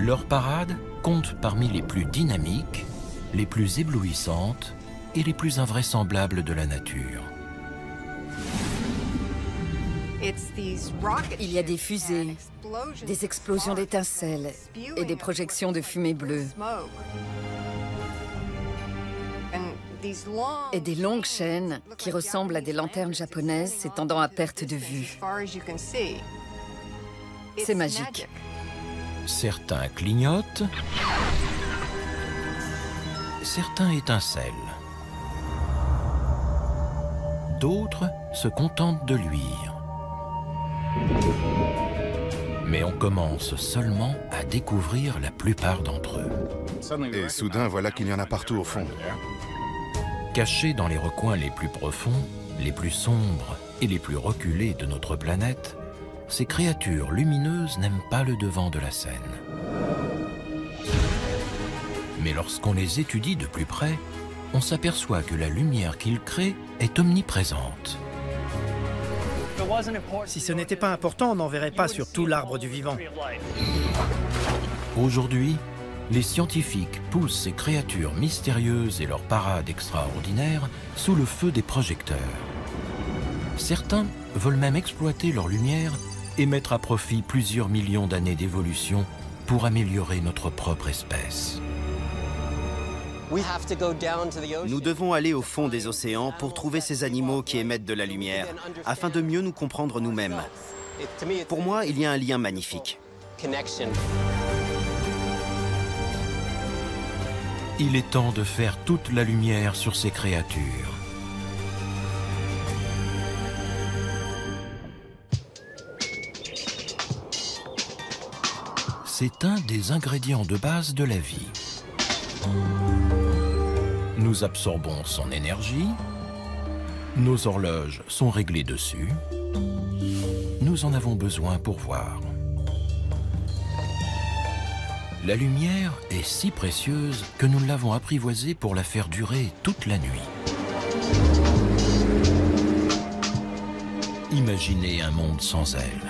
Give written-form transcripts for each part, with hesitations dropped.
Leur parade compte parmi les plus dynamiques, les plus éblouissantes et les plus invraisemblables de la nature. Il y a des fusées, des explosions d'étincelles et des projections de fumée bleue. Et des longues chaînes qui ressemblent à des lanternes japonaises s'étendant à perte de vue. C'est magique. Certains clignotent, certains étincellent. D'autres se contentent de luire. Mais on commence seulement à découvrir la plupart d'entre eux. Et soudain, voilà qu'il y en a partout au fond. Cachés dans les recoins les plus profonds, les plus sombres et les plus reculés de notre planète, ces créatures lumineuses n'aiment pas le devant de la scène. Mais lorsqu'on les étudie de plus près, on s'aperçoit que la lumière qu'ils créent est omniprésente. Si ce n'était pas important, on n'en verrait pas sur tout l'arbre du vivant. Aujourd'hui, les scientifiques poussent ces créatures mystérieuses et leurs parades extraordinaires sous le feu des projecteurs. Certains veulent même exploiter leur lumière et mettre à profit plusieurs millions d'années d'évolution pour améliorer notre propre espèce. Nous devons aller au fond des océans pour trouver ces animaux qui émettent de la lumière, afin de mieux nous comprendre nous-mêmes. Pour moi, il y a un lien magnifique. Il est temps de faire toute la lumière sur ces créatures. C'est un des ingrédients de base de la vie. Nous absorbons son énergie, nos horloges sont réglées dessus, nous en avons besoin pour voir. La lumière est si précieuse que nous l'avons apprivoisée pour la faire durer toute la nuit. Imaginez un monde sans elle.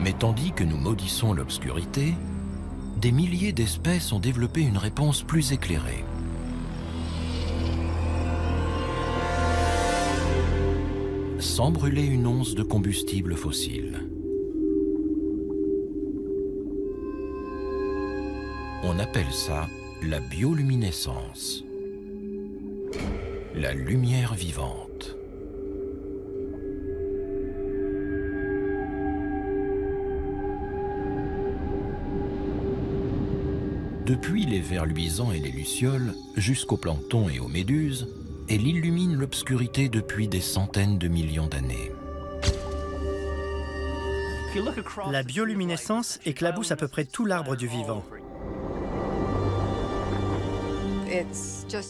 Mais tandis que nous maudissons l'obscurité, des milliers d'espèces ont développé une réponse plus éclairée. Sans brûler une once de combustible fossile. On appelle ça la bioluminescence, la lumière vivante. Depuis les vers luisants et les lucioles, jusqu'au plancton et aux méduses, elle illumine l'obscurité depuis des centaines de millions d'années. La bioluminescence éclabousse à peu près tout l'arbre du vivant.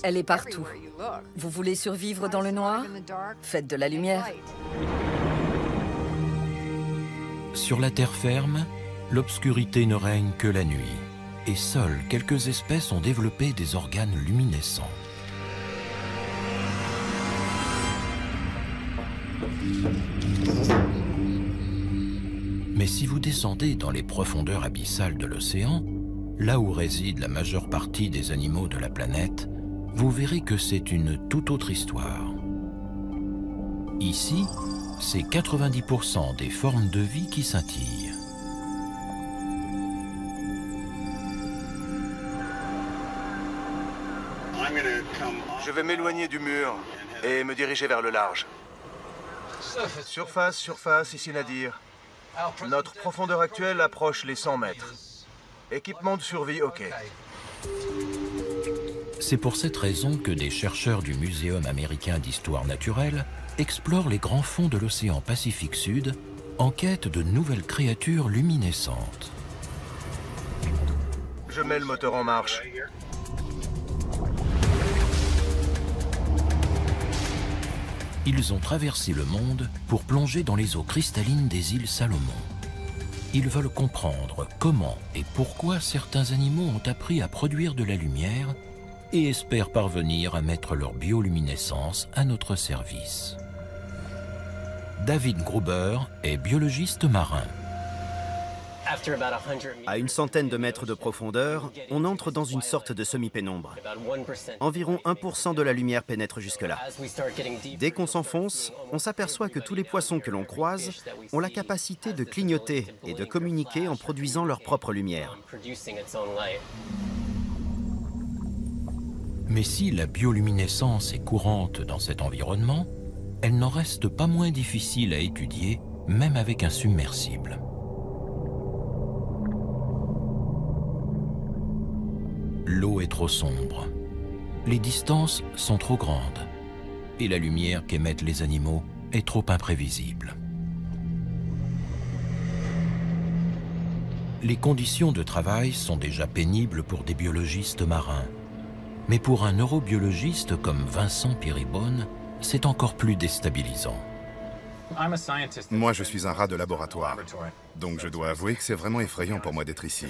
Elle est partout. Vous voulez survivre dans le noir? Faites de la lumière. Sur la terre ferme, l'obscurité ne règne que la nuit. Et seules quelques espèces ont développé des organes luminescents. Mais si vous descendez dans les profondeurs abyssales de l'océan, là où réside la majeure partie des animaux de la planète, vous verrez que c'est une toute autre histoire. Ici, c'est 90% des formes de vie qui scintillent. Je vais m'éloigner du mur et me diriger vers le large. Surface, surface, ici Nadir. Notre profondeur actuelle approche les 100 mètres. Équipement de survie, OK. C'est pour cette raison que des chercheurs du Muséum américain d'histoire naturelle explorent les grands fonds de l'océan Pacifique Sud en quête de nouvelles créatures luminescentes. Je mets le moteur en marche. Ils ont traversé le monde pour plonger dans les eaux cristallines des îles Salomon. Ils veulent comprendre comment et pourquoi certains animaux ont appris à produire de la lumière et espèrent parvenir à mettre leur bioluminescence à notre service. David Gruber est biologiste marin. À une centaine de mètres de profondeur, on entre dans une sorte de semi-pénombre. Environ 1% de la lumière pénètre jusque-là. Dès qu'on s'enfonce, on s'aperçoit que tous les poissons que l'on croise ont la capacité de clignoter et de communiquer en produisant leur propre lumière. Mais si la bioluminescence est courante dans cet environnement, elle n'en reste pas moins difficile à étudier, même avec un submersible. L'eau est trop sombre, les distances sont trop grandes et la lumière qu'émettent les animaux est trop imprévisible. Les conditions de travail sont déjà pénibles pour des biologistes marins, mais pour un neurobiologiste comme Vincent Piribone, c'est encore plus déstabilisant. Moi, je suis un rat de laboratoire, donc je dois avouer que c'est vraiment effrayant pour moi d'être ici.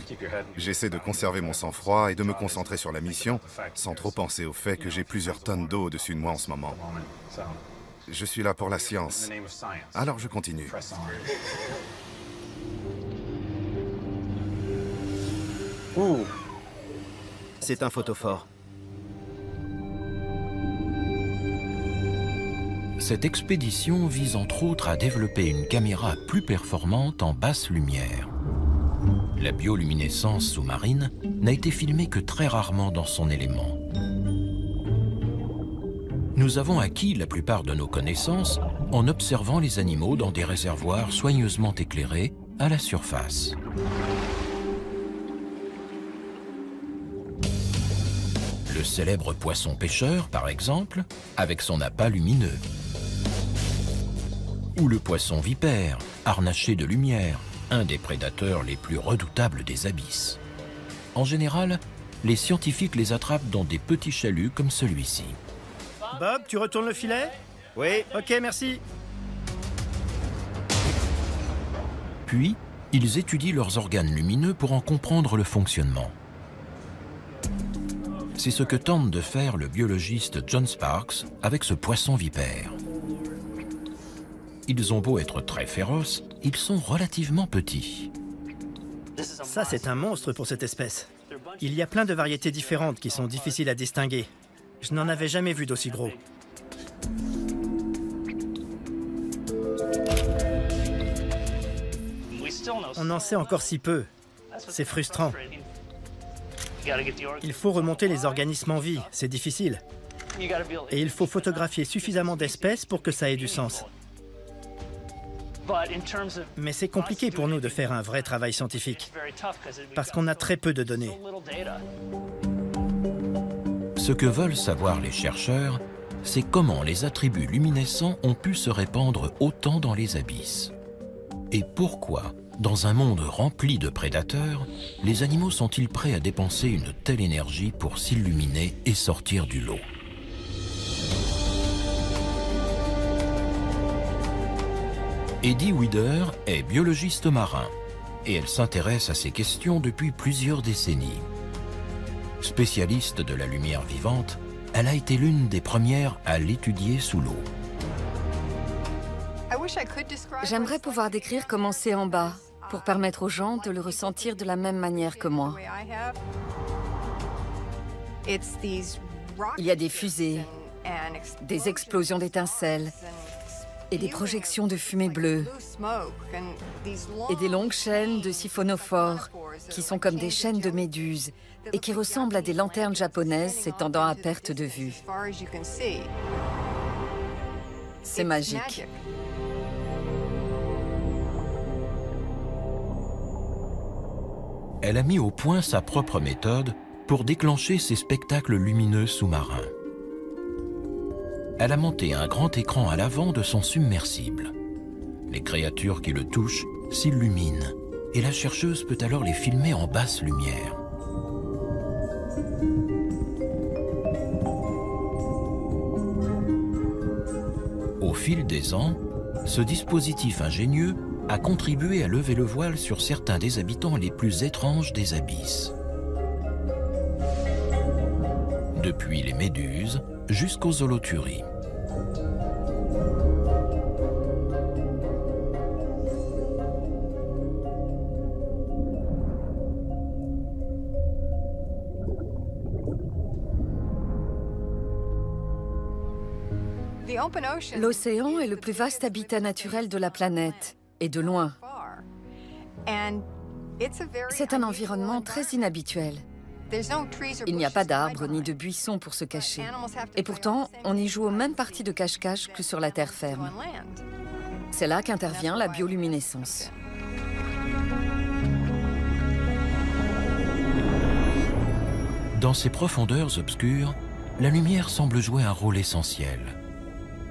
J'essaie de conserver mon sang-froid et de me concentrer sur la mission, sans trop penser au fait que j'ai plusieurs tonnes d'eau au-dessus de moi en ce moment. Je suis là pour la science, alors je continue. C'est un photophore. Cette expédition vise entre autres à développer une caméra plus performante en basse lumière. La bioluminescence sous-marine n'a été filmée que très rarement dans son élément. Nous avons acquis la plupart de nos connaissances en observant les animaux dans des réservoirs soigneusement éclairés à la surface. Le célèbre poisson pêcheur, par exemple, avec son appât lumineux. Ou le poisson vipère, harnaché de lumière, un des prédateurs les plus redoutables des abysses. En général, les scientifiques les attrapent dans des petits chaluts comme celui-ci. Bob, tu retournes le filet? Oui. Ok, merci. Puis, ils étudient leurs organes lumineux pour en comprendre le fonctionnement. C'est ce que tente de faire le biologiste John Sparks avec ce poisson vipère. Ils ont beau être très féroces, ils sont relativement petits. Ça, c'est un monstre pour cette espèce. Il y a plein de variétés différentes qui sont difficiles à distinguer. Je n'en avais jamais vu d'aussi gros. On en sait encore si peu. C'est frustrant. Il faut remonter les organismes en vie, c'est difficile. Et il faut photographier suffisamment d'espèces pour que ça ait du sens. Mais c'est compliqué pour nous de faire un vrai travail scientifique, parce qu'on a très peu de données. Ce que veulent savoir les chercheurs, c'est comment les attributs luminescents ont pu se répandre autant dans les abysses. Et pourquoi, dans un monde rempli de prédateurs, les animaux sont-ils prêts à dépenser une telle énergie pour s'illuminer et sortir du lot? Eddie Weider est biologiste marin et elle s'intéresse à ces questions depuis plusieurs décennies. Spécialiste de la lumière vivante, elle a été l'une des premières à l'étudier sous l'eau. J'aimerais pouvoir décrire comment c'est en bas, pour permettre aux gens de le ressentir de la même manière que moi. Il y a des fusées, des explosions d'étincelles et des projections de fumée bleue et des longues chaînes de siphonophores qui sont comme des chaînes de méduses et qui ressemblent à des lanternes japonaises s'étendant à perte de vue. C'est magique. Elle a mis au point sa propre méthode pour déclencher ces spectacles lumineux sous-marins. Elle a monté un grand écran à l'avant de son submersible. Les créatures qui le touchent s'illuminent et la chercheuse peut alors les filmer en basse lumière. Au fil des ans, ce dispositif ingénieux a contribué à lever le voile sur certains des habitants les plus étranges des abysses. depuis les méduses jusqu'aux holothuries. L'océan est le plus vaste habitat naturel de la planète, et de loin. C'est un environnement très inhabituel. Il n'y a pas d'arbres ni de buissons pour se cacher. Et pourtant, on y joue aux mêmes parties de cache-cache que sur la terre ferme. C'est là qu'intervient la bioluminescence. Dans ces profondeurs obscures, la lumière semble jouer un rôle essentiel.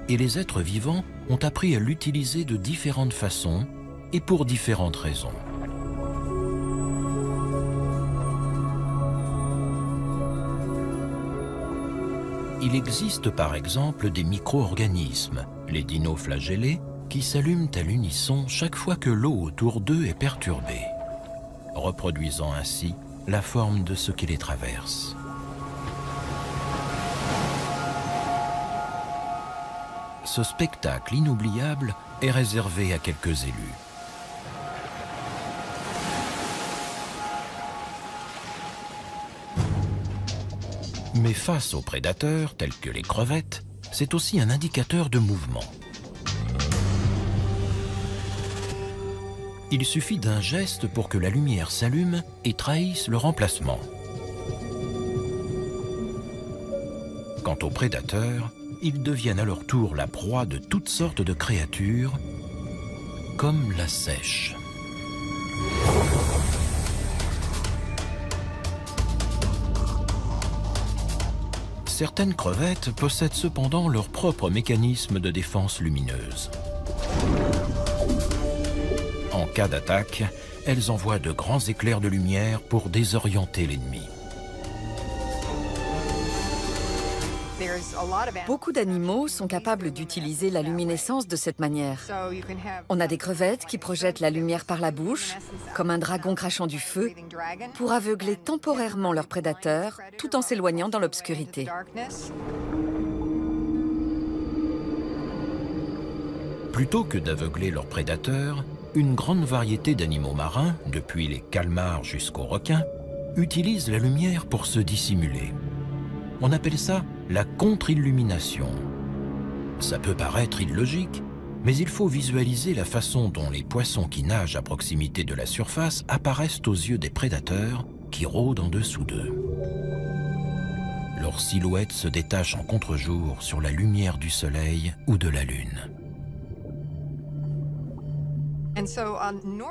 Et les êtres vivants ont appris à l'utiliser de différentes façons et pour différentes raisons. Il existe par exemple des micro-organismes, les dinoflagellés, qui s'allument à l'unisson chaque fois que l'eau autour d'eux est perturbée, reproduisant ainsi la forme de ce qui les traverse. Ce spectacle inoubliable est réservé à quelques élus. Mais face aux prédateurs, tels que les crevettes, c'est aussi un indicateur de mouvement. Il suffit d'un geste pour que la lumière s'allume et trahisse le remplacement. Quant aux prédateurs, ils deviennent à leur tour la proie de toutes sortes de créatures, comme la seiche. Certaines crevettes possèdent cependant leur propre mécanisme de défense lumineuse. En cas d'attaque, elles envoient de grands éclairs de lumière pour désorienter l'ennemi. Beaucoup d'animaux sont capables d'utiliser la luminescence de cette manière. On a des crevettes qui projettent la lumière par la bouche, comme un dragon crachant du feu, pour aveugler temporairement leurs prédateurs tout en s'éloignant dans l'obscurité. Plutôt que d'aveugler leurs prédateurs, une grande variété d'animaux marins, depuis les calmars jusqu'aux requins, utilisent la lumière pour se dissimuler. On appelle ça la contre-illumination. Ça peut paraître illogique, mais il faut visualiser la façon dont les poissons qui nagent à proximité de la surface apparaissent aux yeux des prédateurs qui rôdent en dessous d'eux. Leurs silhouettes se détachent en contre-jour sur la lumière du soleil ou de la lune.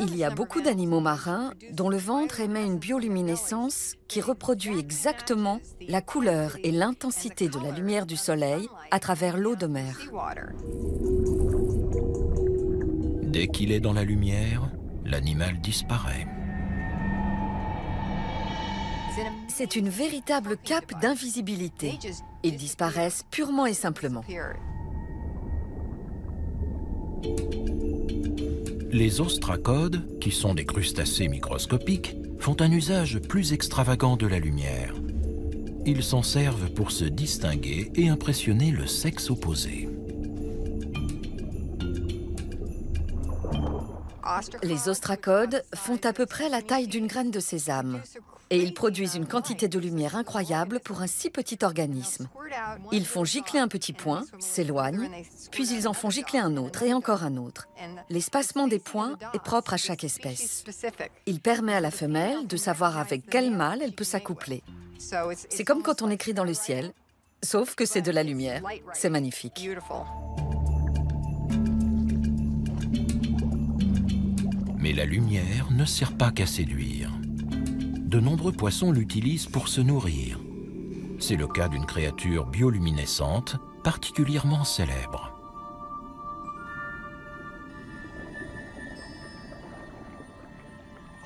Il y a beaucoup d'animaux marins dont le ventre émet une bioluminescence qui reproduit exactement la couleur et l'intensité de la lumière du soleil à travers l'eau de mer. Dès qu'il est dans la lumière, l'animal disparaît. C'est une véritable cape d'invisibilité. Ils disparaissent purement et simplement. Les ostracodes, qui sont des crustacés microscopiques, font un usage plus extravagant de la lumière. Ils s'en servent pour se distinguer et impressionner le sexe opposé. Les ostracodes font à peu près la taille d'une graine de sésame. Et ils produisent une quantité de lumière incroyable pour un si petit organisme. Ils font gicler un petit point, s'éloignent, puis ils en font gicler un autre et encore un autre. L'espacement des points est propre à chaque espèce. Il permet à la femelle de savoir avec quel mâle elle peut s'accoupler. C'est comme quand on écrit dans le ciel, sauf que c'est de la lumière. C'est magnifique. Mais la lumière ne sert pas qu'à séduire. De nombreux poissons l'utilisent pour se nourrir. C'est le cas d'une créature bioluminescente particulièrement célèbre.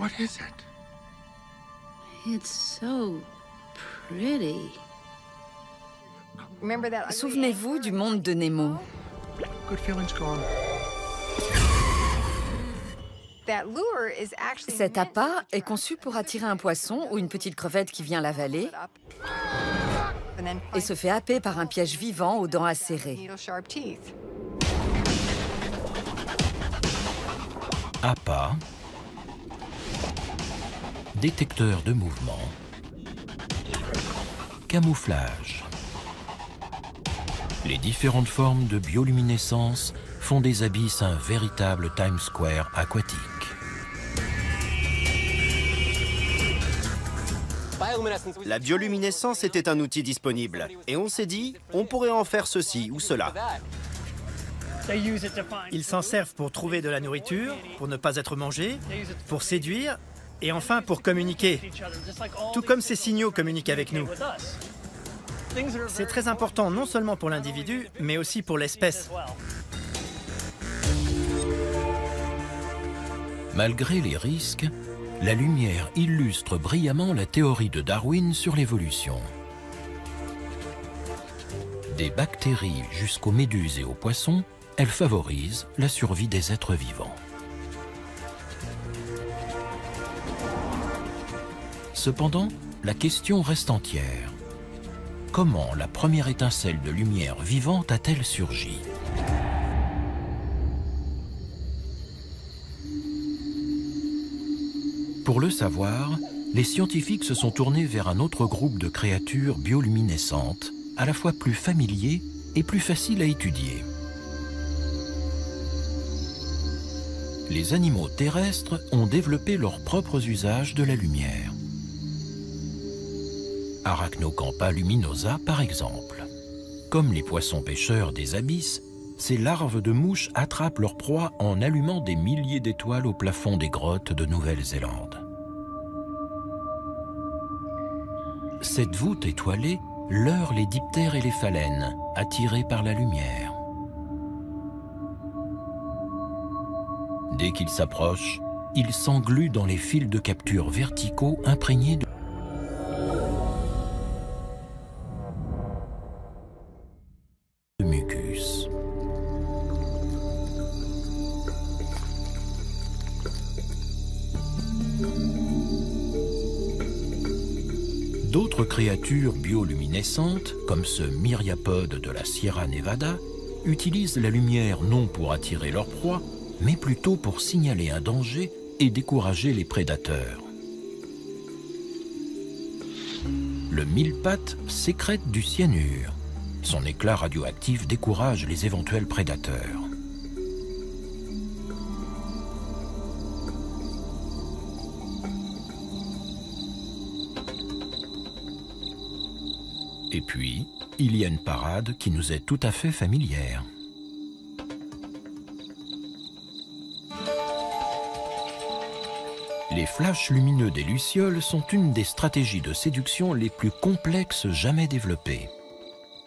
What is it? It's so pretty. Souvenez-vous du monde de Nemo. Good feelings gone. Cet appât est conçu pour attirer un poisson ou une petite crevette qui vient l'avaler et se fait happer par un piège vivant aux dents acérées. Appât, détecteur de mouvement, camouflage. Les différentes formes de bioluminescence font des abysses un véritable Times Square aquatique. La bioluminescence était un outil disponible, et on s'est dit, on pourrait en faire ceci ou cela. Ils s'en servent pour trouver de la nourriture, pour ne pas être mangés, pour séduire, et enfin pour communiquer. Tout comme ces signaux communiquent avec nous. C'est très important non seulement pour l'individu, mais aussi pour l'espèce. Malgré les risques, la lumière illustre brillamment la théorie de Darwin sur l'évolution. Des bactéries jusqu'aux méduses et aux poissons, elle favorise la survie des êtres vivants. Cependant, la question reste entière. Comment la première étincelle de lumière vivante a-t-elle surgi ? Pour le savoir, les scientifiques se sont tournés vers un autre groupe de créatures bioluminescentes, à la fois plus familier et plus facile à étudier. Les animaux terrestres ont développé leurs propres usages de la lumière. Arachnocampa luminosa, par exemple. Comme les poissons pêcheurs des abysses, ces larves de mouches attrapent leur proie en allumant des milliers d'étoiles au plafond des grottes de Nouvelle-Zélande. Cette voûte étoilée leurre les diptères et les phalènes, attirés par la lumière. Dès qu'ils s'approchent, ils s'engluent dans les fils de capture verticaux imprégnés de mucus. D'autres créatures bioluminescentes, comme ce myriapode de la Sierra Nevada, utilisent la lumière non pour attirer leur proie, mais plutôt pour signaler un danger et décourager les prédateurs. Le mille-pattes sécrète du cyanure. Son éclat radioactif décourage les éventuels prédateurs. Et puis, il y a une parade qui nous est tout à fait familière. Les flashs lumineux des lucioles sont une des stratégies de séduction les plus complexes jamais développées.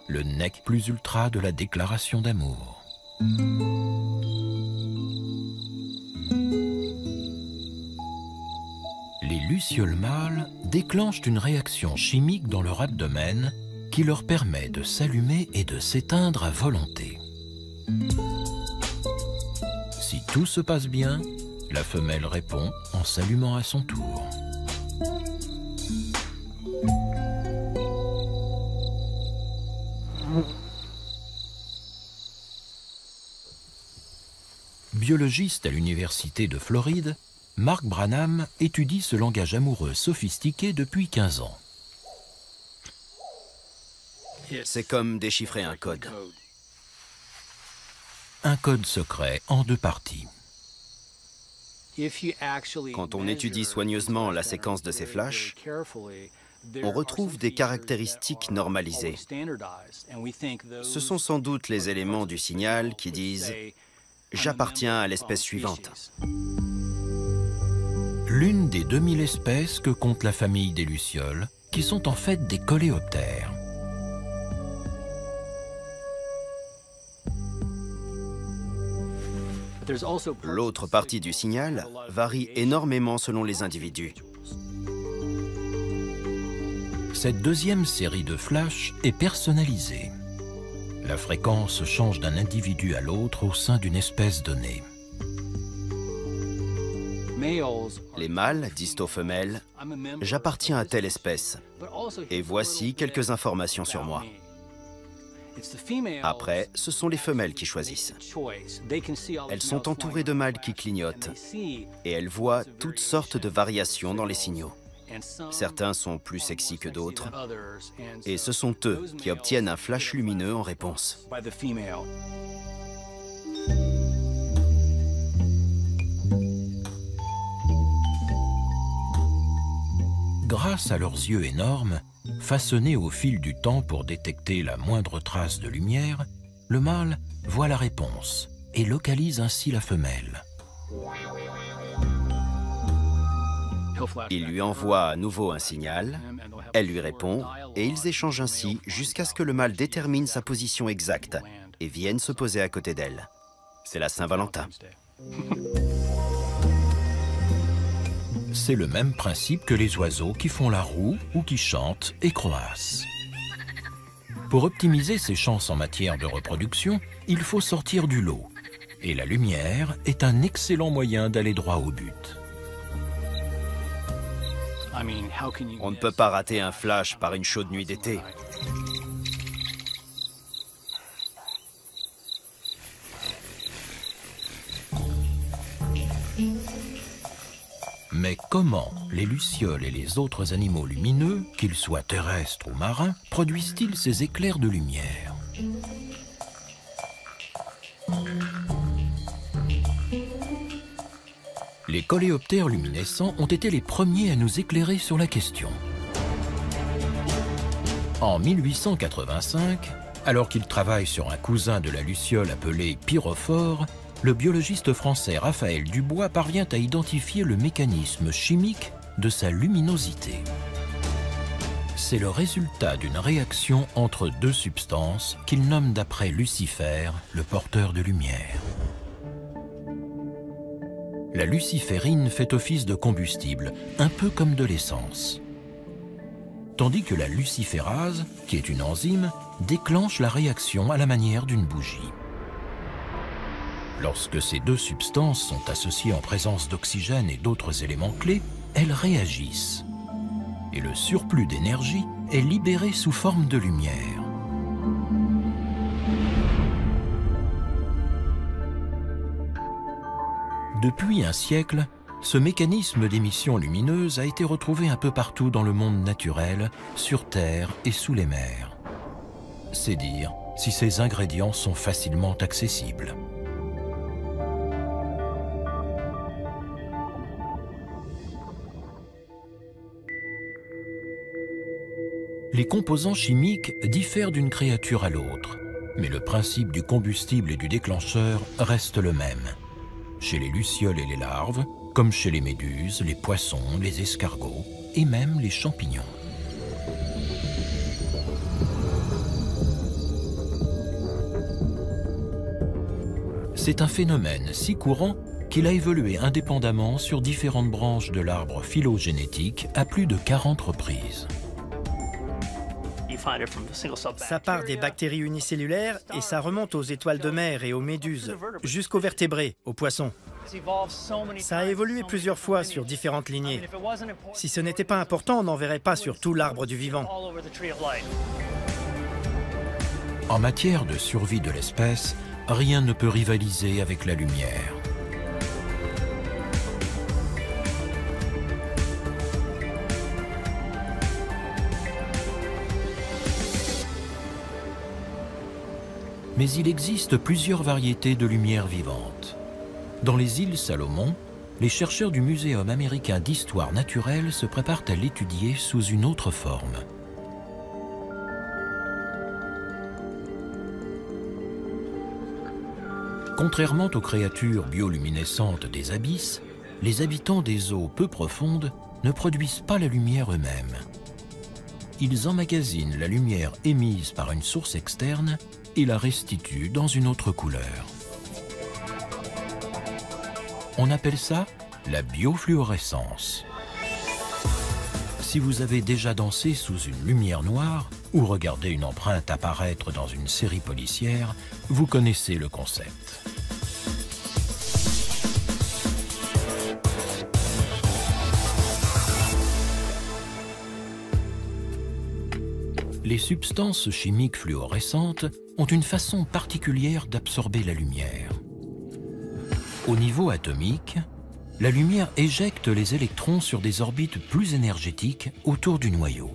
Le nec plus ultra de la déclaration d'amour. Les lucioles mâles déclenchent une réaction chimique dans leur abdomen qui leur permet de s'allumer et de s'éteindre à volonté. Si tout se passe bien, la femelle répond en s'allumant à son tour. Biologiste à l'université de Floride, Mark Branham étudie ce langage amoureux sophistiqué depuis 15 ans. C'est comme déchiffrer un code. Un code secret en 2 parties. Quand on étudie soigneusement la séquence de ces flashs, on retrouve des caractéristiques normalisées. Ce sont sans doute les éléments du signal qui disent « J'appartiens à l'espèce suivante ». L'une des 2000 espèces que compte la famille des lucioles, qui sont en fait des coléoptères. L'autre partie du signal varie énormément selon les individus. Cette deuxième série de flashs est personnalisée. La fréquence change d'un individu à l'autre au sein d'une espèce donnée. Les mâles disent aux femelles « J'appartiens à telle espèce et voici quelques informations sur moi ». Après, ce sont les femelles qui choisissent. Elles sont entourées de mâles qui clignotent et elles voient toutes sortes de variations dans les signaux. Certains sont plus sexy que d'autres et ce sont eux qui obtiennent un flash lumineux en réponse. Grâce à leurs yeux énormes, façonnés au fil du temps pour détecter la moindre trace de lumière, le mâle voit la réponse et localise ainsi la femelle. Il lui envoie à nouveau un signal, elle lui répond et ils échangent ainsi jusqu'à ce que le mâle détermine sa position exacte et vienne se poser à côté d'elle. C'est la Saint-Valentin. C'est le même principe que les oiseaux qui font la roue ou qui chantent et croassent. Pour optimiser ses chances en matière de reproduction, il faut sortir du lot. Et la lumière est un excellent moyen d'aller droit au but. On ne peut pas rater un flash par une chaude nuit d'été. Mais comment les lucioles et les autres animaux lumineux, qu'ils soient terrestres ou marins, produisent-ils ces éclairs de lumière? Les coléoptères luminescents ont été les premiers à nous éclairer sur la question. En 1885, alors qu'il travaille sur un cousin de la luciole appelé pyrophore, le biologiste français Raphaël Dubois parvient à identifier le mécanisme chimique de sa luminosité. C'est le résultat d'une réaction entre deux substances qu'il nomme d'après Lucifer, le porteur de lumière. La luciférine fait office de combustible, un peu comme de l'essence. Tandis que la luciférase, qui est une enzyme, déclenche la réaction à la manière d'une bougie. Lorsque ces deux substances sont associées en présence d'oxygène et d'autres éléments clés, elles réagissent. Et le surplus d'énergie est libéré sous forme de lumière. Depuis un siècle, ce mécanisme d'émission lumineuse a été retrouvé un peu partout dans le monde naturel, sur Terre et sous les mers. C'est dire si ces ingrédients sont facilement accessibles. Les composants chimiques diffèrent d'une créature à l'autre, mais le principe du combustible et du déclencheur reste le même. Chez les lucioles et les larves, comme chez les méduses, les poissons, les escargots et même les champignons. C'est un phénomène si courant qu'il a évolué indépendamment sur différentes branches de l'arbre phylogénétique à plus de 40 reprises. Ça part des bactéries unicellulaires et ça remonte aux étoiles de mer et aux méduses, jusqu'aux vertébrés, aux poissons. Ça a évolué plusieurs fois sur différentes lignées. Si ce n'était pas important, on n'en verrait pas sur tout l'arbre du vivant. En matière de survie de l'espèce, rien ne peut rivaliser avec la lumière. Mais il existe plusieurs variétés de lumière vivante. Dans les îles Salomon, les chercheurs du Muséum américain d'histoire naturelle se préparent à l'étudier sous une autre forme. Contrairement aux créatures bioluminescentes des abysses, les habitants des eaux peu profondes ne produisent pas la lumière eux-mêmes. Ils emmagasinent la lumière émise par une source externe et la restituent dans une autre couleur. On appelle ça la biofluorescence. Si vous avez déjà dansé sous une lumière noire ou regardé une empreinte apparaître dans une série policière, vous connaissez le concept. Les substances chimiques fluorescentes ont une façon particulière d'absorber la lumière. Au niveau atomique, la lumière éjecte les électrons sur des orbites plus énergétiques autour du noyau.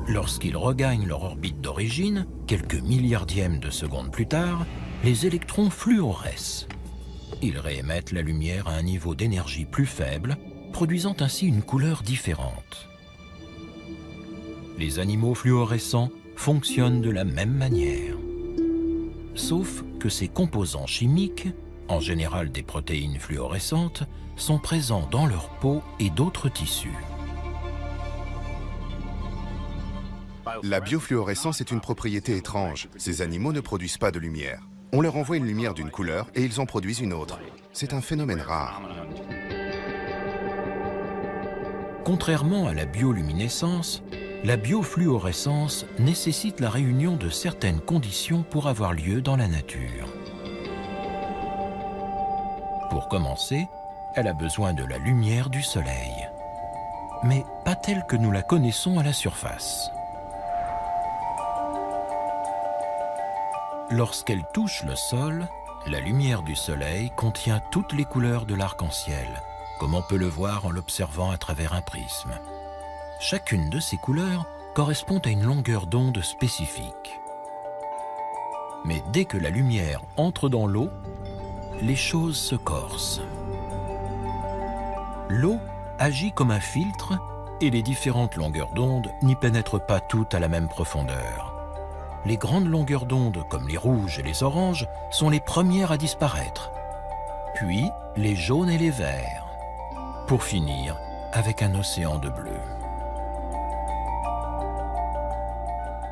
Lorsqu'ils regagnent leur orbite d'origine, quelques milliardièmes de secondes plus tard, les électrons fluorescent. Ils réémettent la lumière à un niveau d'énergie plus faible, produisant ainsi une couleur différente. Les animaux fluorescents fonctionnent de la même manière. Sauf que ces composants chimiques, en général des protéines fluorescentes, sont présents dans leur peau et d'autres tissus. La biofluorescence est une propriété étrange. Ces animaux ne produisent pas de lumière. On leur envoie une lumière d'une couleur et ils en produisent une autre. C'est un phénomène rare. Contrairement à la bioluminescence, la biofluorescence nécessite la réunion de certaines conditions pour avoir lieu dans la nature. Pour commencer, elle a besoin de la lumière du soleil. Mais pas telle que nous la connaissons à la surface. Lorsqu'elle touche le sol, la lumière du soleil contient toutes les couleurs de l'arc-en-ciel, comme on peut le voir en l'observant à travers un prisme. Chacune de ces couleurs correspond à une longueur d'onde spécifique. Mais dès que la lumière entre dans l'eau, les choses se corsent. L'eau agit comme un filtre et les différentes longueurs d'onde n'y pénètrent pas toutes à la même profondeur. Les grandes longueurs d'onde, comme les rouges et les oranges, sont les premières à disparaître. Puis les jaunes et les verts, pour finir avec un océan de bleu.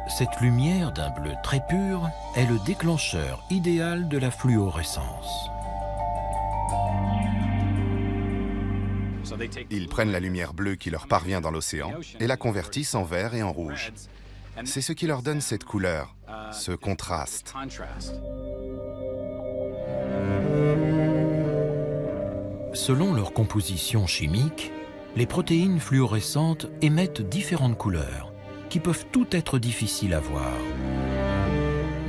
Cette lumière d'un bleu très pur est le déclencheur idéal de la fluorescence. Ils prennent la lumière bleue qui leur parvient dans l'océan et la convertissent en vert et en rouge. C'est ce qui leur donne cette couleur, ce contraste. Selon leur composition chimique, les protéines fluorescentes émettent différentes couleurs, qui peuvent toutes être difficiles à voir.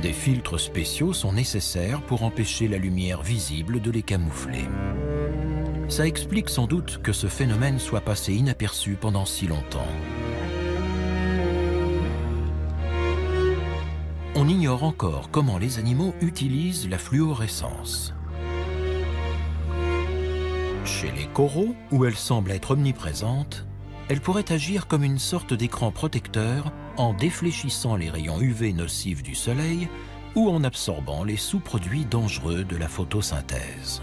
Des filtres spéciaux sont nécessaires pour empêcher la lumière visible de les camoufler. Ça explique sans doute que ce phénomène soit passé inaperçu pendant si longtemps. On ignore encore comment les animaux utilisent la fluorescence. Chez les coraux, où elle semble être omniprésente, elle pourrait agir comme une sorte d'écran protecteur en défléchissant les rayons UV nocifs du soleil ou en absorbant les sous-produits dangereux de la photosynthèse.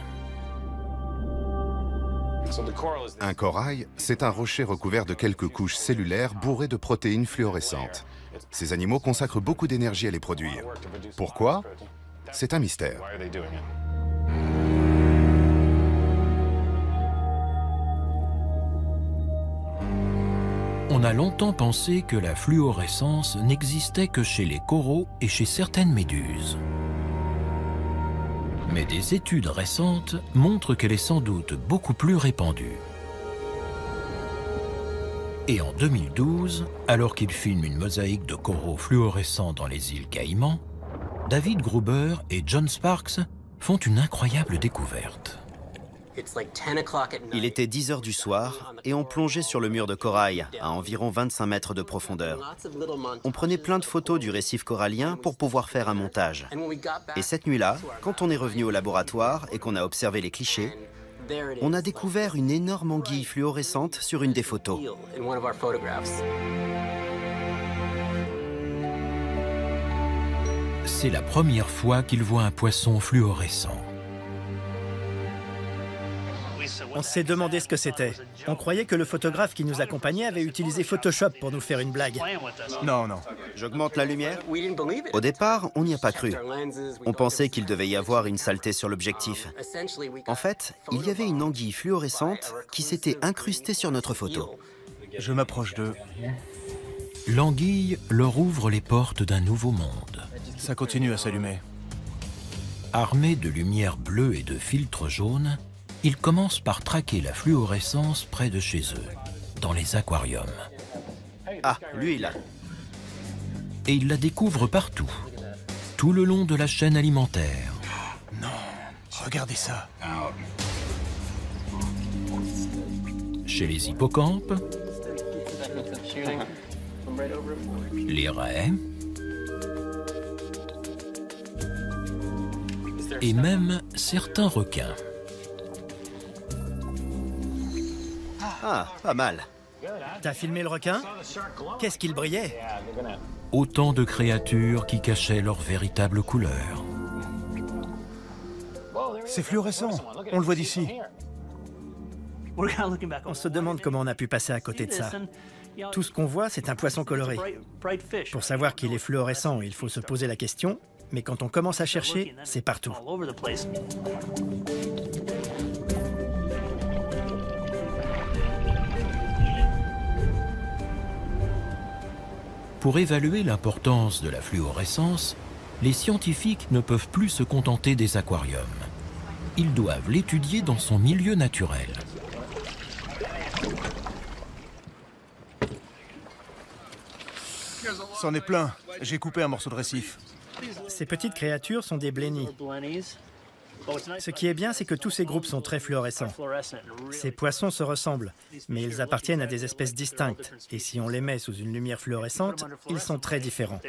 Un corail, c'est un rocher recouvert de quelques couches cellulaires bourrées de protéines fluorescentes. Ces animaux consacrent beaucoup d'énergie à les produire. Pourquoi? C'est un mystère. On a longtemps pensé que la fluorescence n'existait que chez les coraux et chez certaines méduses. Mais des études récentes montrent qu'elle est sans doute beaucoup plus répandue. Et en 2012, alors qu'il filme une mosaïque de coraux fluorescents dans les îles Caïmans, David Gruber et John Sparks font une incroyable découverte. Il était 10 heures du soir et on plongeait sur le mur de corail à environ 25 mètres de profondeur. On prenait plein de photos du récif corallien pour pouvoir faire un montage. Et cette nuit-là, quand on est revenu au laboratoire et qu'on a observé les clichés, on a découvert une énorme anguille fluorescente sur une des photos. C'est la première fois qu'ils voient un poisson fluorescent. On s'est demandé ce que c'était. On croyait que le photographe qui nous accompagnait avait utilisé Photoshop pour nous faire une blague. Non. J'augmente la lumière. Au départ, on n'y a pas cru. On pensait qu'il devait y avoir une saleté sur l'objectif. En fait, il y avait une anguille fluorescente qui s'était incrustée sur notre photo. Je m'approche d'eux. L'anguille leur ouvre les portes d'un nouveau monde. Ça continue à s'allumer. Armés de lumière bleue et de filtres jaunes, ils commencent par traquer la fluorescence près de chez eux, dans les aquariums. Ah, lui là. et ils la découvrent partout, tout le long de la chaîne alimentaire. Non, regardez ça. Chez les hippocampes, les raies et même certains requins. Ah, pas mal. T'as filmé le requin? Qu'est-ce qu'il brillait? Autant de créatures qui cachaient leur véritable couleur. C'est fluorescent, on le voit d'ici. On se demande comment on a pu passer à côté de ça. Tout ce qu'on voit, c'est un poisson coloré. Pour savoir qu'il est fluorescent, il faut se poser la question, mais quand on commence à chercher, c'est partout. Pour évaluer l'importance de la fluorescence, les scientifiques ne peuvent plus se contenter des aquariums. Ils doivent l'étudier dans son milieu naturel. C'en est plein. J'ai coupé un morceau de récif. Ces petites créatures sont des blennies. Ce qui est bien, c'est que tous ces groupes sont très fluorescents. Ces poissons se ressemblent, mais ils appartiennent à des espèces distinctes. Et si on les met sous une lumière fluorescente, ils sont très différents.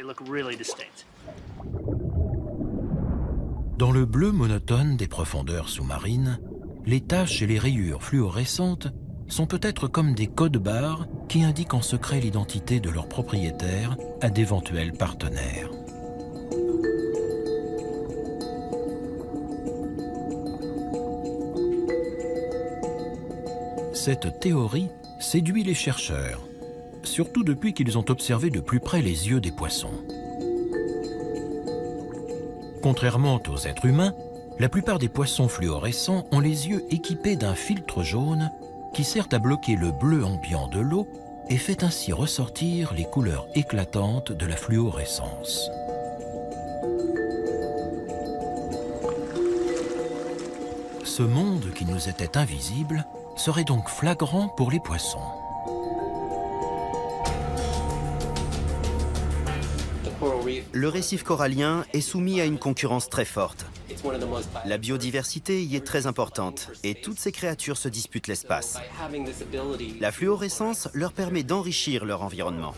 Dans le bleu monotone des profondeurs sous-marines, les taches et les rayures fluorescentes sont peut-être comme des codes-barres qui indiquent en secret l'identité de leurs propriétaires à d'éventuels partenaires. Cette théorie séduit les chercheurs, surtout depuis qu'ils ont observé de plus près les yeux des poissons. Contrairement aux êtres humains, la plupart des poissons fluorescents ont les yeux équipés d'un filtre jaune qui sert à bloquer le bleu ambiant de l'eau et fait ainsi ressortir les couleurs éclatantes de la fluorescence. Ce monde qui nous était invisible serait donc flagrant pour les poissons. Le récif corallien est soumis à une concurrence très forte. La biodiversité y est très importante et toutes ces créatures se disputent l'espace. La fluorescence leur permet d'enrichir leur environnement.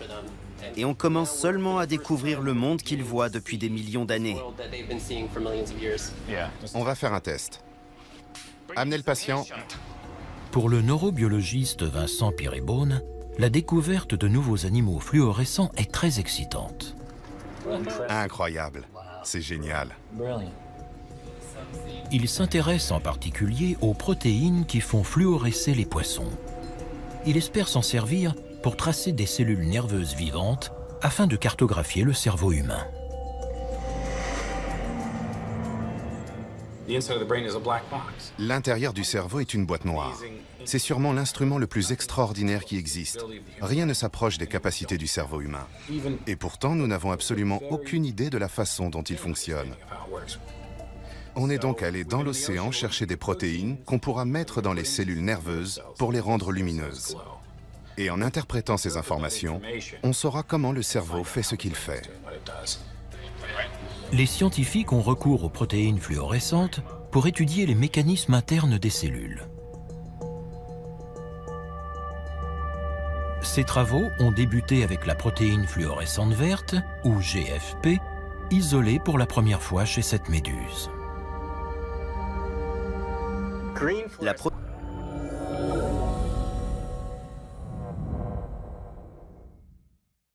Et on commence seulement à découvrir le monde qu'ils voient depuis des millions d'années. On va faire un test. Amenez le patient. Pour le neurobiologiste Vincent Pirébonne, la découverte de nouveaux animaux fluorescents est très excitante. Incroyable. C'est génial. Il s'intéresse en particulier aux protéines qui font fluorescer les poissons. Il espère s'en servir pour tracer des cellules nerveuses vivantes afin de cartographier le cerveau humain. L'intérieur du cerveau est une boîte noire. C'est sûrement l'instrument le plus extraordinaire qui existe. Rien ne s'approche des capacités du cerveau humain. Et pourtant, nous n'avons absolument aucune idée de la façon dont il fonctionne. On est donc allé dans l'océan chercher des protéines qu'on pourra mettre dans les cellules nerveuses pour les rendre lumineuses. Et en interprétant ces informations, on saura comment le cerveau fait ce qu'il fait. Les scientifiques ont recours aux protéines fluorescentes pour étudier les mécanismes internes des cellules. Ces travaux ont débuté avec la protéine fluorescente verte, ou GFP, isolée pour la première fois chez cette méduse. La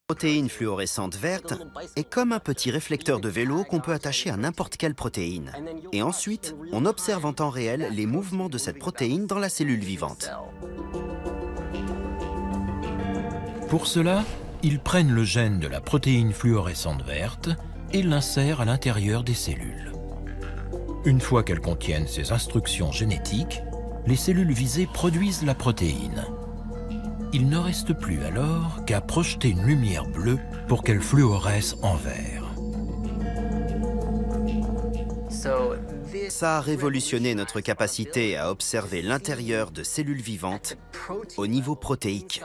protéine fluorescente verte est comme un petit réflecteur de vélo qu'on peut attacher à n'importe quelle protéine. Et ensuite, on observe en temps réel les mouvements de cette protéine dans la cellule vivante. Pour cela, ils prennent le gène de la protéine fluorescente verte et l'insèrent à l'intérieur des cellules. Une fois qu'elles contiennent ces instructions génétiques, les cellules visées produisent la protéine. Il ne reste plus alors qu'à projeter une lumière bleue pour qu'elle fluoresce en vert. Ça a révolutionné notre capacité à observer l'intérieur de cellules vivantes au niveau protéique.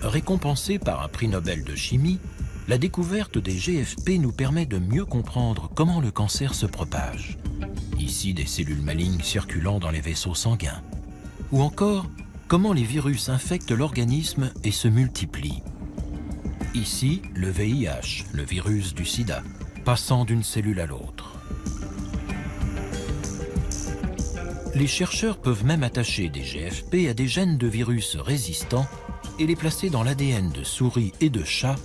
Récompensée par un prix Nobel de chimie, la découverte des GFP nous permet de mieux comprendre comment le cancer se propage. Ici, des cellules malignes circulant dans les vaisseaux sanguins. Ou encore, comment les virus infectent l'organisme et se multiplient. Ici, le VIH, le virus du sida, passant d'une cellule à l'autre. Les chercheurs peuvent même attacher des GFP à des gènes de virus résistants et les placer dans l'ADN de souris et de chats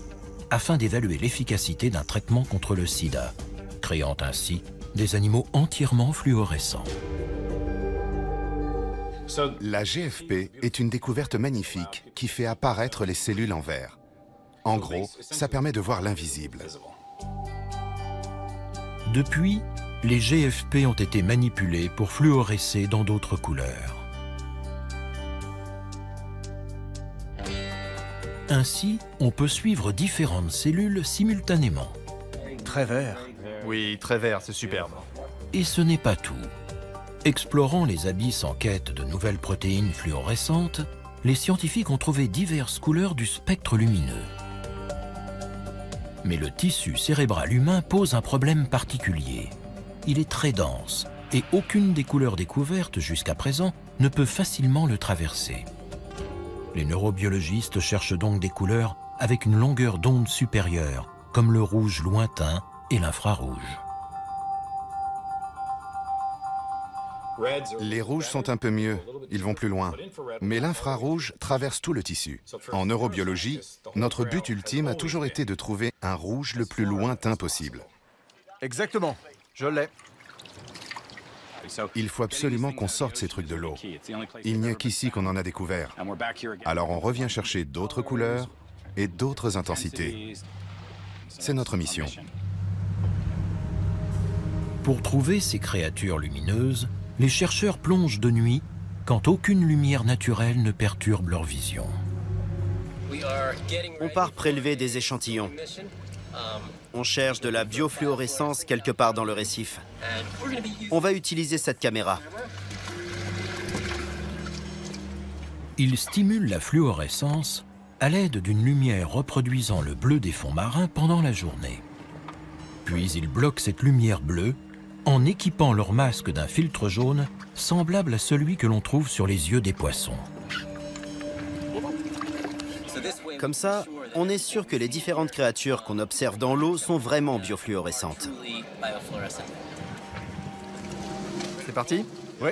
afin d'évaluer l'efficacité d'un traitement contre le sida, créant ainsi des animaux entièrement fluorescents. La GFP est une découverte magnifique qui fait apparaître les cellules en vert. En gros, ça permet de voir l'invisible. Depuis, les GFP ont été manipulés pour fluorescer dans d'autres couleurs. Ainsi, on peut suivre différentes cellules simultanément. Très vert. Oui, très vert, c'est superbe. Et ce n'est pas tout. Explorant les abysses en quête de nouvelles protéines fluorescentes, les scientifiques ont trouvé diverses couleurs du spectre lumineux. Mais le tissu cérébral humain pose un problème particulier. Il est très dense et aucune des couleurs découvertes jusqu'à présent ne peut facilement le traverser. Les neurobiologistes cherchent donc des couleurs avec une longueur d'onde supérieure, comme le rouge lointain et l'infrarouge. Les rouges sont un peu mieux, ils vont plus loin. Mais l'infrarouge traverse tout le tissu. En neurobiologie, notre but ultime a toujours été de trouver un rouge le plus lointain possible. Exactement, je l'ai. Il faut absolument qu'on sorte ces trucs de l'eau. Il n'y a qu'ici qu'on en a découvert. Alors on revient chercher d'autres couleurs et d'autres intensités. C'est notre mission. Pour trouver ces créatures lumineuses, les chercheurs plongent de nuit quand aucune lumière naturelle ne perturbe leur vision. On part prélever des échantillons. On cherche de la biofluorescence quelque part dans le récif. On va utiliser cette caméra. Ils stimulent la fluorescence à l'aide d'une lumière reproduisant le bleu des fonds marins pendant la journée. Puis ils bloquent cette lumière bleue en équipant leur masque d'un filtre jaune semblable à celui que l'on trouve sur les yeux des poissons. Comme ça, on est sûr que les différentes créatures qu'on observe dans l'eau sont vraiment biofluorescentes. C'est parti? Oui.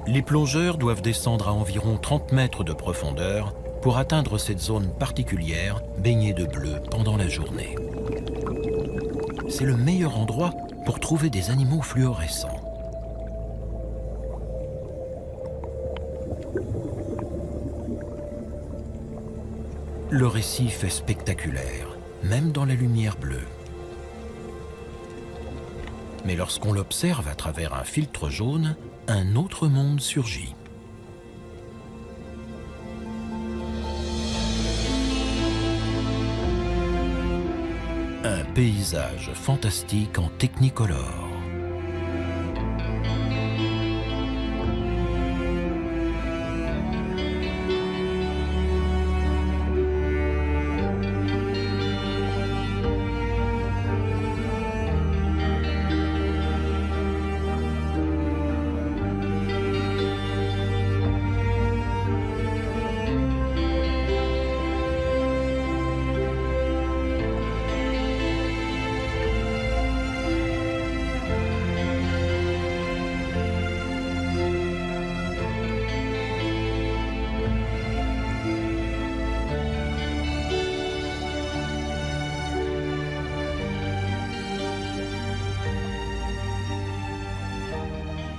Les plongeurs doivent descendre à environ 30 mètres de profondeur pour atteindre cette zone particulière baignée de bleu pendant la journée. C'est le meilleur endroit pour trouver des animaux fluorescents. Le récif est spectaculaire, même dans la lumière bleue. Mais lorsqu'on l'observe à travers un filtre jaune, un autre monde surgit. Un paysage fantastique en technicolor.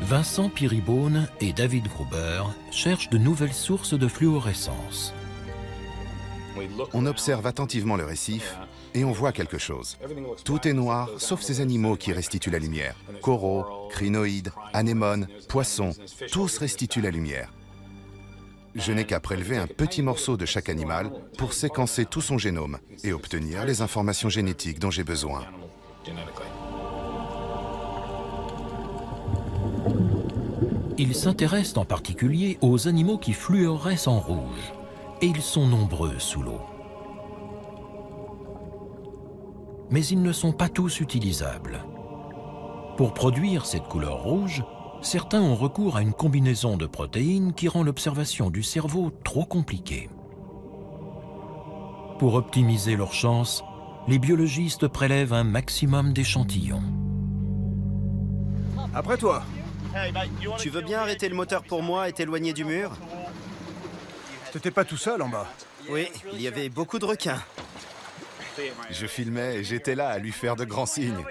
Vincent Piribone et David Gruber cherchent de nouvelles sources de fluorescence. On observe attentivement le récif et on voit quelque chose. Tout est noir, sauf ces animaux qui restituent la lumière. Coraux, crinoïdes, anémones, poissons, tous restituent la lumière. Je n'ai qu'à prélever un petit morceau de chaque animal pour séquencer tout son génome et obtenir les informations génétiques dont j'ai besoin. Ils s'intéressent en particulier aux animaux qui fluorescent en rouge, et ils sont nombreux sous l'eau. Mais ils ne sont pas tous utilisables. Pour produire cette couleur rouge, certains ont recours à une combinaison de protéines qui rend l'observation du cerveau trop compliquée. Pour optimiser leurs chances, les biologistes prélèvent un maximum d'échantillons. Après toi. Tu veux bien arrêter le moteur pour moi et t'éloigner du mur? T'étais pas tout seul en bas. Oui, il y avait beaucoup de requins. Je filmais et j'étais là à lui faire de grands signes.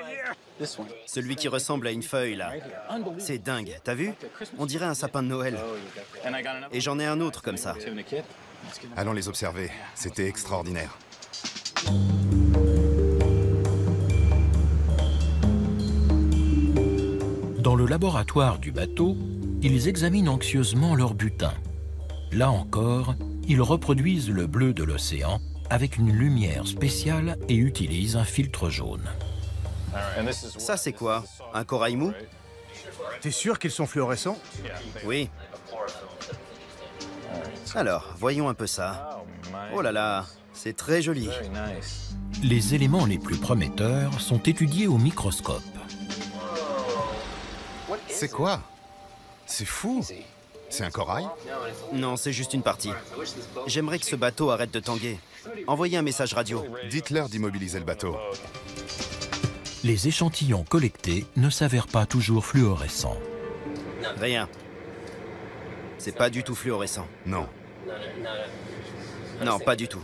Celui qui ressemble à une feuille, là. C'est dingue, t'as vu? On dirait un sapin de Noël. Et j'en ai un autre comme ça. Allons les observer, c'était extraordinaire. Dans le laboratoire du bateau, ils examinent anxieusement leur butin. Là encore, ils reproduisent le bleu de l'océan avec une lumière spéciale et utilisent un filtre jaune. Ça, c'est quoi? Un corail mou? T'es sûr qu'ils sont fluorescents? Oui. Alors, voyons un peu ça. Oh là là, c'est très joli. Les éléments les plus prometteurs sont étudiés au microscope. C'est quoi? C'est fou! C'est un corail? Non, c'est juste une partie. J'aimerais que ce bateau arrête de tanguer. Envoyez un message radio. Dites-leur d'immobiliser le bateau. Les échantillons collectés ne s'avèrent pas toujours fluorescents. Rien. C'est pas du tout fluorescent. Non. Non, pas du tout.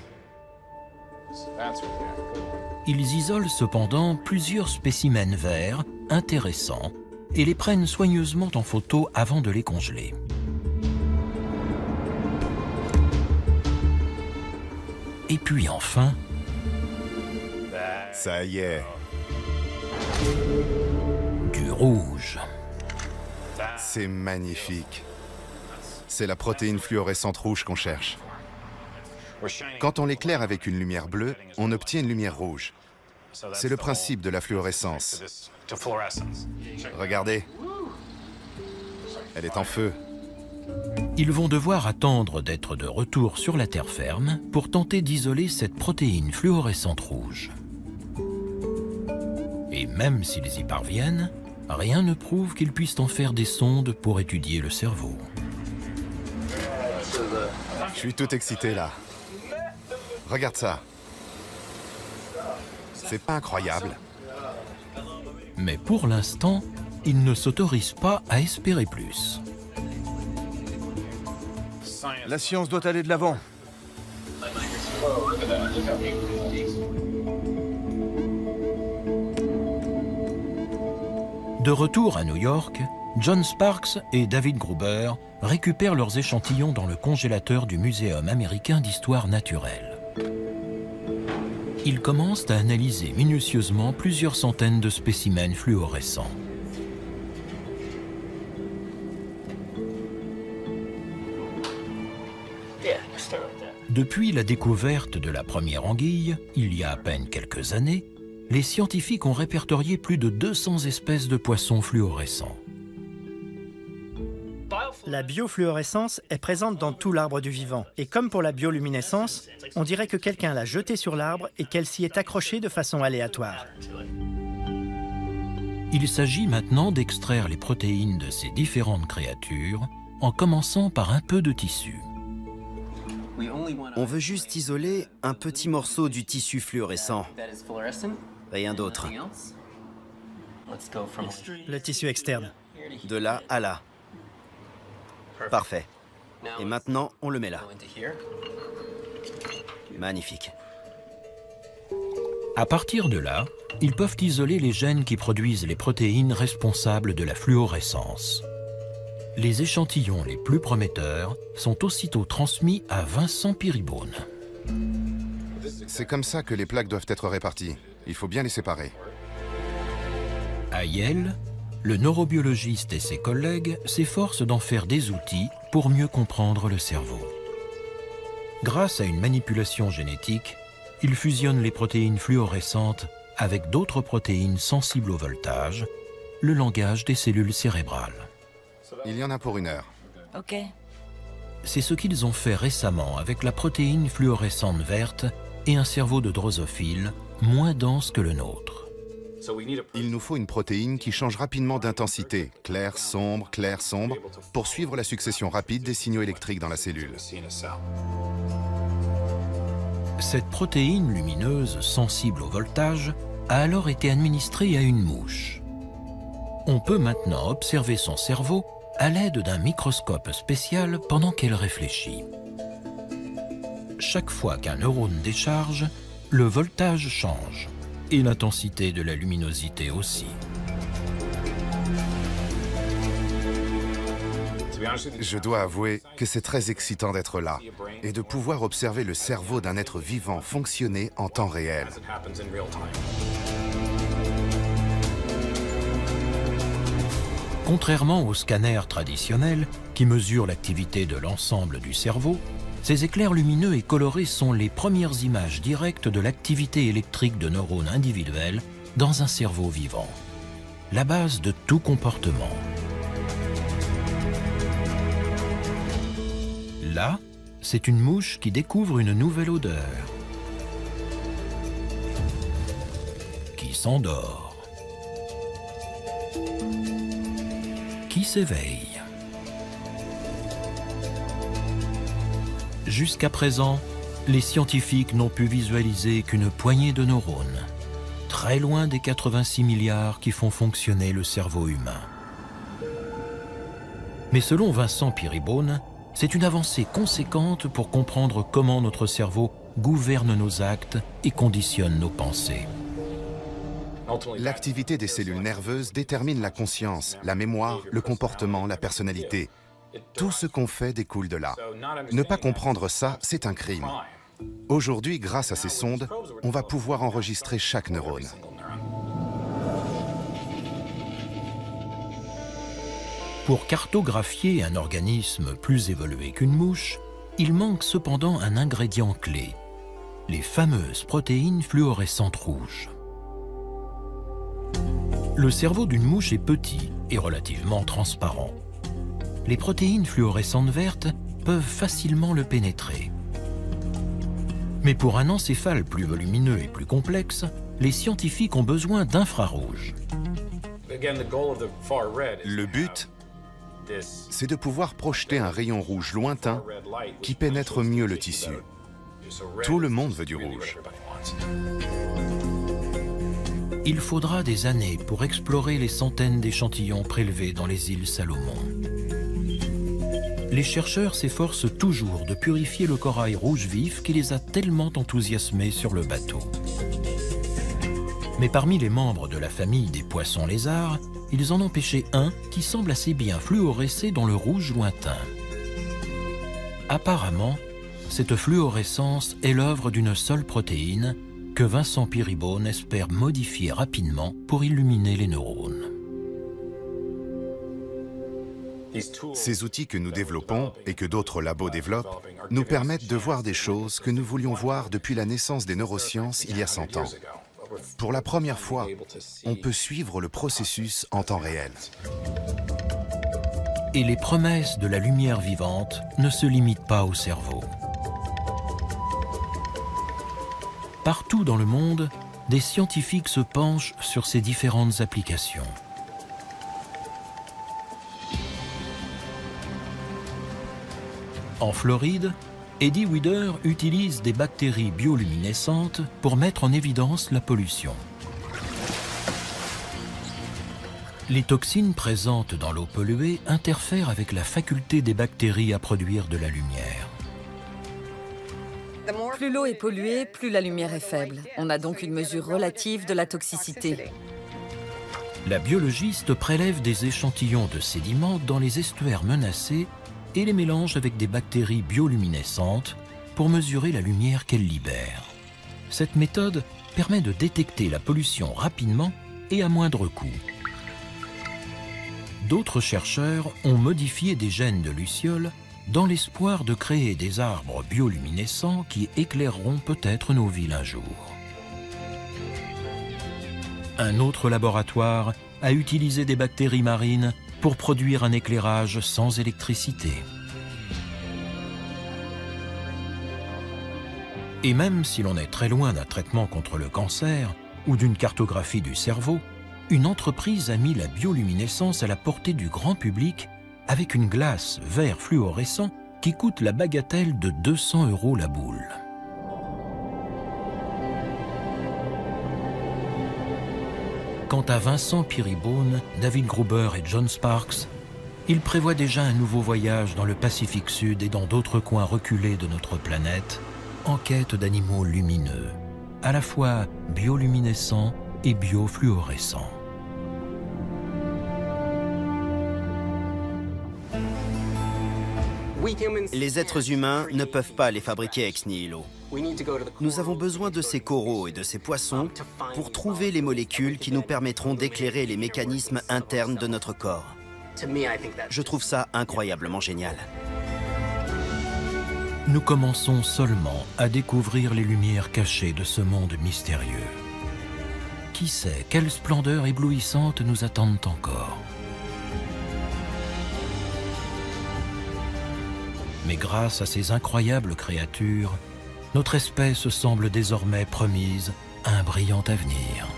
Ils isolent cependant plusieurs spécimens verts intéressants et les prennent soigneusement en photo avant de les congeler. Et puis enfin... Ça y est. Du rouge. C'est magnifique. C'est la protéine fluorescente rouge qu'on cherche. Quand on l'éclaire avec une lumière bleue, on obtient une lumière rouge. C'est le principe de la fluorescence. Regardez. Elle est en feu. Ils vont devoir attendre d'être de retour sur la terre ferme pour tenter d'isoler cette protéine fluorescente rouge. Et même s'ils y parviennent, rien ne prouve qu'ils puissent en faire des sondes pour étudier le cerveau. Je suis tout excité là. Regarde ça. C'est pas incroyable. Mais pour l'instant, ils ne s'autorisent pas à espérer plus. La science doit aller de l'avant. De retour à New York, John Sparks et David Gruber récupèrent leurs échantillons dans le congélateur du Muséum américain d'histoire naturelle. Ils commencent à analyser minutieusement plusieurs centaines de spécimens fluorescents. Depuis la découverte de la première anguille, il y a à peine quelques années, les scientifiques ont répertorié plus de 200 espèces de poissons fluorescents. La biofluorescence est présente dans tout l'arbre du vivant. Et comme pour la bioluminescence, on dirait que quelqu'un l'a jetée sur l'arbre et qu'elle s'y est accrochée de façon aléatoire. Il s'agit maintenant d'extraire les protéines de ces différentes créatures en commençant par un peu de tissu. On veut juste isoler un petit morceau du tissu fluorescent. Rien d'autre. Le tissu externe. De là à là. Parfait. Et maintenant, on le met là. Magnifique. À partir de là, ils peuvent isoler les gènes qui produisent les protéines responsables de la fluorescence. Les échantillons les plus prometteurs sont aussitôt transmis à Vincent Piribone. C'est comme ça que les plaques doivent être réparties. Il faut bien les séparer. À Yale, le neurobiologiste et ses collègues s'efforcent d'en faire des outils pour mieux comprendre le cerveau. Grâce à une manipulation génétique, ils fusionnent les protéines fluorescentes avec d'autres protéines sensibles au voltage, le langage des cellules cérébrales. Il y en a pour 1 heure. Ok. C'est ce qu'ils ont fait récemment avec la protéine fluorescente verte et un cerveau de drosophile moins dense que le nôtre. Il nous faut une protéine qui change rapidement d'intensité, clair, sombre, pour suivre la succession rapide des signaux électriques dans la cellule. Cette protéine lumineuse sensible au voltage a alors été administrée à une mouche. On peut maintenant observer son cerveau à l'aide d'un microscope spécial pendant qu'elle réfléchit. Chaque fois qu'un neurone décharge, le voltage change et l'intensité de la luminosité aussi. Je dois avouer que c'est très excitant d'être là et de pouvoir observer le cerveau d'un être vivant fonctionner en temps réel. Contrairement aux scanners traditionnels qui mesurent l'activité de l'ensemble du cerveau, ces éclairs lumineux et colorés sont les premières images directes de l'activité électrique de neurones individuels dans un cerveau vivant. La base de tout comportement. Là, c'est une mouche qui découvre une nouvelle odeur, qui s'endort, qui s'éveille. Jusqu'à présent, les scientifiques n'ont pu visualiser qu'une poignée de neurones, très loin des 86 milliards qui font fonctionner le cerveau humain. Mais selon Vincent Peerybone, c'est une avancée conséquente pour comprendre comment notre cerveau gouverne nos actes et conditionne nos pensées. L'activité des cellules nerveuses détermine la conscience, la mémoire, le comportement, la personnalité. Tout ce qu'on fait découle de là. Ne pas comprendre ça, c'est un crime. Aujourd'hui, grâce à ces sondes, on va pouvoir enregistrer chaque neurone. Pour cartographier un organisme plus évolué qu'une mouche, il manque cependant un ingrédient clé, les fameuses protéines fluorescentes rouges. Le cerveau d'une mouche est petit et relativement transparent. Les protéines fluorescentes vertes peuvent facilement le pénétrer. Mais pour un encéphale plus volumineux et plus complexe, les scientifiques ont besoin d'infrarouge. Le but, c'est de pouvoir projeter un rayon rouge lointain qui pénètre mieux le tissu. Tout le monde veut du rouge. Il faudra des années pour explorer les centaines d'échantillons prélevés dans les îles Salomon. Les chercheurs s'efforcent toujours de purifier le corail rouge vif qui les a tellement enthousiasmés sur le bateau. Mais parmi les membres de la famille des poissons lézards, ils en ont pêché un qui semble assez bien fluorescer dans le rouge lointain. Apparemment, cette fluorescence est l'œuvre d'une seule protéine que Vincent Peerybone espère modifier rapidement pour illuminer les neurones. Ces outils que nous développons et que d'autres labos développent nous permettent de voir des choses que nous voulions voir depuis la naissance des neurosciences il y a 100 ans. Pour la première fois, on peut suivre le processus en temps réel. Et les promesses de la lumière vivante ne se limitent pas au cerveau. Partout dans le monde, des scientifiques se penchent sur ces différentes applications. En Floride, Eddie Weider utilise des bactéries bioluminescentes pour mettre en évidence la pollution. Les toxines présentes dans l'eau polluée interfèrent avec la faculté des bactéries à produire de la lumière. Plus l'eau est polluée, plus la lumière est faible. On a donc une mesure relative de la toxicité. La biologiste prélève des échantillons de sédiments dans les estuaires menacés et les mélange avec des bactéries bioluminescentes pour mesurer la lumière qu'elles libèrent. Cette méthode permet de détecter la pollution rapidement et à moindre coût. D'autres chercheurs ont modifié des gènes de lucioles dans l'espoir de créer des arbres bioluminescents qui éclaireront peut-être nos villes un jour. Un autre laboratoire a utilisé des bactéries marines pour produire un éclairage sans électricité. Et même si l'on est très loin d'un traitement contre le cancer ou d'une cartographie du cerveau, une entreprise a mis la bioluminescence à la portée du grand public avec une glace vert fluorescent qui coûte la bagatelle de 200 € la boule. Quant à Vincent Peerybone, David Gruber et John Sparks, ils prévoient déjà un nouveau voyage dans le Pacifique Sud et dans d'autres coins reculés de notre planète, en quête d'animaux lumineux, à la fois bioluminescents et biofluorescents. Les êtres humains ne peuvent pas les fabriquer ex nihilo. Nous avons besoin de ces coraux et de ces poissons pour trouver les molécules qui nous permettront d'éclairer les mécanismes internes de notre corps. Je trouve ça incroyablement génial. Nous commençons seulement à découvrir les lumières cachées de ce monde mystérieux. Qui sait quelles splendeurs éblouissantes nous attendent encore? Mais grâce à ces incroyables créatures, notre espèce semble désormais promise à un brillant avenir.